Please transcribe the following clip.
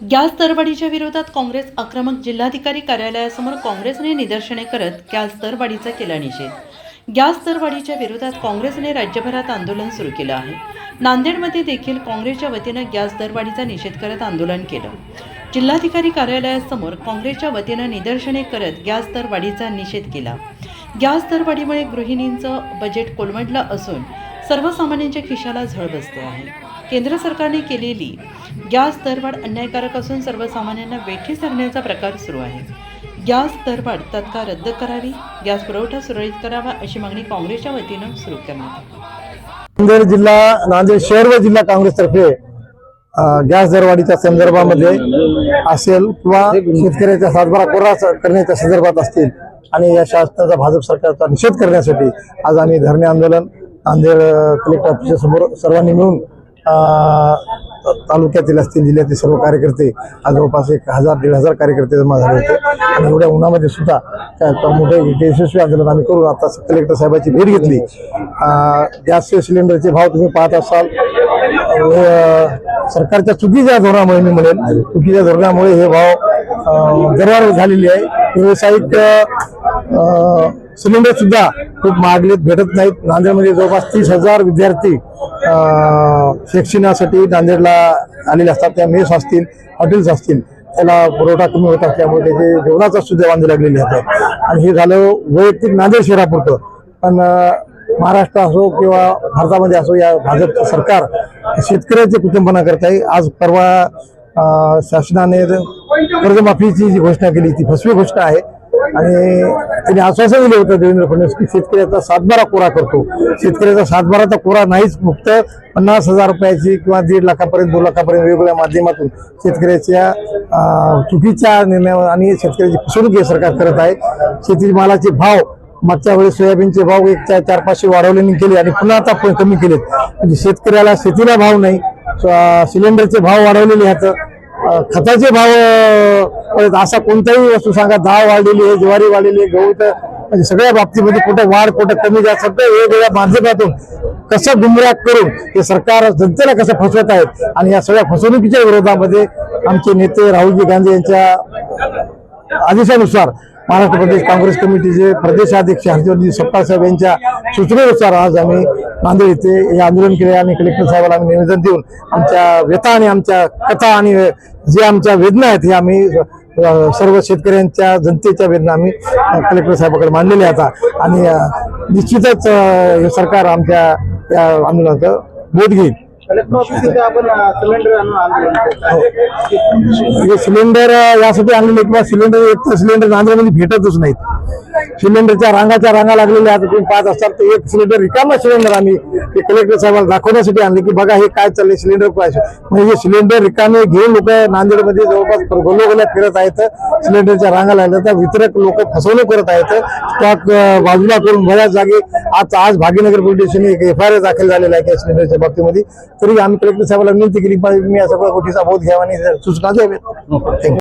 Gas दरवाढीच्या विरोधात काँग्रेस आक्रमक. जिल्हाधिकारी कार्यालयासमोर काँग्रेसने निदर्शने करत गॅस दरवाढीचा केला निषेध. गॅस दरवाढीच्या विरोधात काँग्रेसने राज्यभरात आंदोलन सुरू केलं आहे. नांदेडमध्ये देखील काँग्रेसच्या वतीनं गॅस दरवाढीचा निषेध करत आंदोलन केलं. जिल्हाधिकारी कार्यालयासमोर काँग्रेसच्या वतीनं निदर्शने करत गॅस दरवाढीचा निषेध केला. गॅस दरवाढीमुळे गृहिणींचं बजेट कोलमडलं असून सर्वसामान्यांच्या खिशाला झळ बसते आहे. केंद्र सरकारने केलेली गॅस दरवाढ अन्यायकारक असून सर्वसामान्यांना वेठीस धरण्याचा प्रकार सुरू आहे. गॅस दरवाढ तत्काळ रद्द करावी, गॅस पुरवठा सुरळीत करावा अशी मागणी काँग्रेसच्या वतीनं सुरू करण्यात आली. नांदेड जिल्हा, नांदेड शहर व जिल्हा काँग्रेसतर्फे गॅस दरवाढीच्या संदर्भामध्ये असेल किंवा शेतकऱ्याचा सातबारा कोरा करण्याच्या संदर्भात असतील आणि या शासनाचा भाजप सरकारचा निषेध करण्यासाठी आज आम्ही धरणे आंदोलन नांदेड कलेक्टर ऑफिसच्या समोर सर्वांनी मिळून तालुक्यातील असतील जिल्ह्यातील सर्व कार्यकर्ते आज जवळपास 1000-1500 कार्यकर्ते जमा झाले होते आणि एवढ्या उन्हामध्ये सुद्धा मोठे यशस्वी आंदोलन आम्ही करून आता कलेक्टर साहेबांची भेट घेतली. गॅस सिलेंडरचे भाव तुम्ही पाहत असाल, सरकारच्या चुकीच्या धोरणामुळे मी म्हणेन चुकीच्या धोरणामुळे हे भाव दरवाढ झालेली आहे. व्यावसायिक सिलेंडर सुद्धा खूप महागलेत, भेटत नाहीत. नांदेडमध्ये जवळपास 30,000 विद्यार्थी शैक्षणिकासाठी नांदेडला आलेले असतात. त्या मेस असतील, हॉटेल्स असतील, त्याला पुरवठा कमी होत असल्यामुळे त्याचे जेवणाचा सुद्धा वांदे लागलेले आहेत. आणि हे झालं वैयक्तिक नांदेड शहरापुरतं, पण महाराष्ट्र असो किंवा भारतामध्ये असो या भाजपचं सरकार शेतकऱ्याचे कुटुंबना करत आहे. आज परवा शासनाने कर्जमाफीची जी घोषणा केली ती फसवी घोषणा आहे आणि त्यांनी आश्वासन दिलं होतं देवेंद्र फडणवीस की शेतकऱ्याचा सातबारा कोरा करतो. शेतकऱ्याचा सातबारा तर कोरा नाहीच, फक्त 50,000 रुपयाची किंवा 1.5 लाखापर्यंत 2 लाखापर्यंत वेगवेगळ्या माध्यमातून शेतकऱ्याच्या चुकीच्या निर्णयावर आणि शेतकऱ्याची फसवणूक हे सरकार करत आहे. शेती मालाचे भाव मागच्या वेळेस सोयाबीनचे भाव 400-500 वाढवले केले आणि पुन्हा आता कमी केलेत. म्हणजे शेतकऱ्याला शेतीला भाव नाही, सिलेंडरचे भाव वाढवलेले आहेत, खताचे भाव, असा कोणताही वस्तू सांगा, डाळ वाढलेली आहे, ज्वारी वाढलेली आहे, गहू, तर म्हणजे सगळ्या बाबतीमध्ये कुठं वाढ कुठं कमी जास्त सगळं वेगवेगळ्या माध्यमातून कसं गुमराह करून हे सरकार जनतेला कसं फसवत आहेत. आणि या सगळ्या फसवणुकीच्या विरोधामध्ये आमचे नेते राहुलजी गांधी यांच्या आदेशानुसार महाराष्ट्र प्रदेश काँग्रेस कमिटीचे प्रदेशाध्यक्ष हर्षवर्धन सपकाळ साहेब यांच्या सूचनेनुसार आज आम्ही नांदेड येथे हे आंदोलन केले आणि कलेक्टर साहेबांना आम्ही निवेदन देऊन आमच्या व्यथा आणि आमच्या कथा आणि जे आमच्या वेदना आहेत हे आम्ही सर्व शेतकऱ्यांच्या जनतेच्या वेदना आम्ही कलेक्टर साहेबांकडे मांडलेल्या आहेत. आणि निश्चितच हे सरकार आमच्या या आंदोलनाचा बोध घेईल. सिलेंडर यासाठी आणलेले किंवा सिलेंडर एक तर सिलेंडर नांदेडमध्ये भेटतच नाहीत. सिलेंडरच्या रांगा लागलेल्या आहेत. तुम्ही पाहत असाल तर एक सिलेंडर रिकामा सिलेंडर आम्ही कलेक्टर साहेबांना दाखवण्यासाठी आणले की बघा हे काय चाललंय, सिलेंडर पाहिजे. म्हणजे हे सिलेंडर रिकामे घेऊन लोक नांदेडमध्ये जवळपास गोलोगोल्या फिरत आहेत. सिलेंडरच्या रांगा लागल्या तर वितरक लोक फसवणूक करत आहेत. स्टॉक बाजूला करून बऱ्याच जागी आज भाग्यनगर पोलीस स्टेशनने एक FIR दाखल झालेला आहे सिलेंडरच्या बाबतीमध्ये. तरी आम्ही कलेक्टर साहेबांना विनंती केली पाहिजे मी या सगळ्या गोष्टीचा बोध घ्यावा आणि सूचना द्याव्यात.